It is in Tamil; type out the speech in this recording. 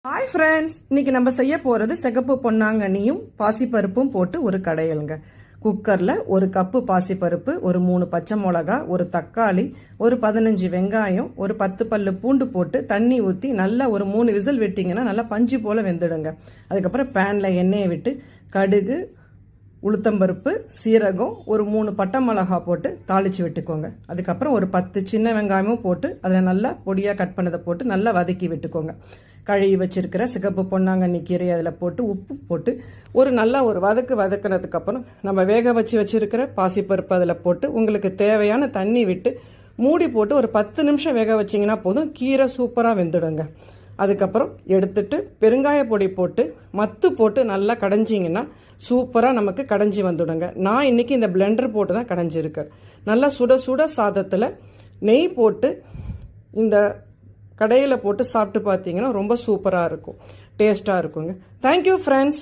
ஹாய் ஃப்ரெண்ட்ஸ், இன்னைக்கு நம்ம செய்ய போறது சிகப்பு பொன்னாங்கண்ணியும் பாசிப்பருப்பும் போட்டு ஒரு கடையலுங்க. குக்கர்ல ஒரு கப்பு பாசிப்பருப்பு, ஒரு 3 பச்சை மிளகா, ஒரு தக்காளி, ஒரு 15 வெங்காயம், ஒரு 10 பல்லு பூண்டு போட்டு தண்ணி ஊற்றி நல்லா ஒரு 3 விசில் விட்டீங்கன்னா நல்லா பஞ்சு போல வெந்துடுங்க. அதுக்கப்புறம் பேன்ல எண்ணெயை விட்டு கடுகு, உளுத்தம்பருப்பு, சீரகம், ஒரு 3 பட்டை மிளகா போட்டு தாளிச்சு விட்டுக்கோங்க. அதுக்கப்புறம் ஒரு 10 சின்ன வெங்காயமும் போட்டு அதில் நல்லா பொடியாக கட் பண்ணதை போட்டு நல்லா வதக்கி விட்டுக்கோங்க. கழுவி வச்சிருக்கிற சிகப்பு பொன்னாங்கண்ணி கீரையை அதில் போட்டு உப்பு போட்டு ஒரு வதக்கினதுக்கப்புறம் நம்ம வேக வச்சிருக்கிற பாசிப்பருப்பு அதில் போட்டு உங்களுக்கு தேவையான தண்ணி விட்டு மூடி போட்டு ஒரு 10 நிமிஷம் வேக வச்சிங்கன்னா போதும். கீரை சூப்பராக வெந்துடுங்க. அதுக்கப்புறம் எடுத்துட்டு பெருங்காய பொடி போட்டு மத்து போட்டு நல்லா கடைஞ்சிங்கன்னா சூப்பராக நமக்கு கடைஞ்சி வந்துடுங்க. நான் இன்னைக்கு இந்த பிளெண்டர் போட்டு தான் கடைஞ்சிருக்கேன். நல்லா சுட சுட சாதத்தில் நெய் போட்டு இந்த கடையில் போட்டு சாப்பிட்டு பார்த்தீங்கன்னா ரொம்ப சூப்பராக இருக்கும், டேஸ்ட்டாக இருக்குங்க. Thank you friends.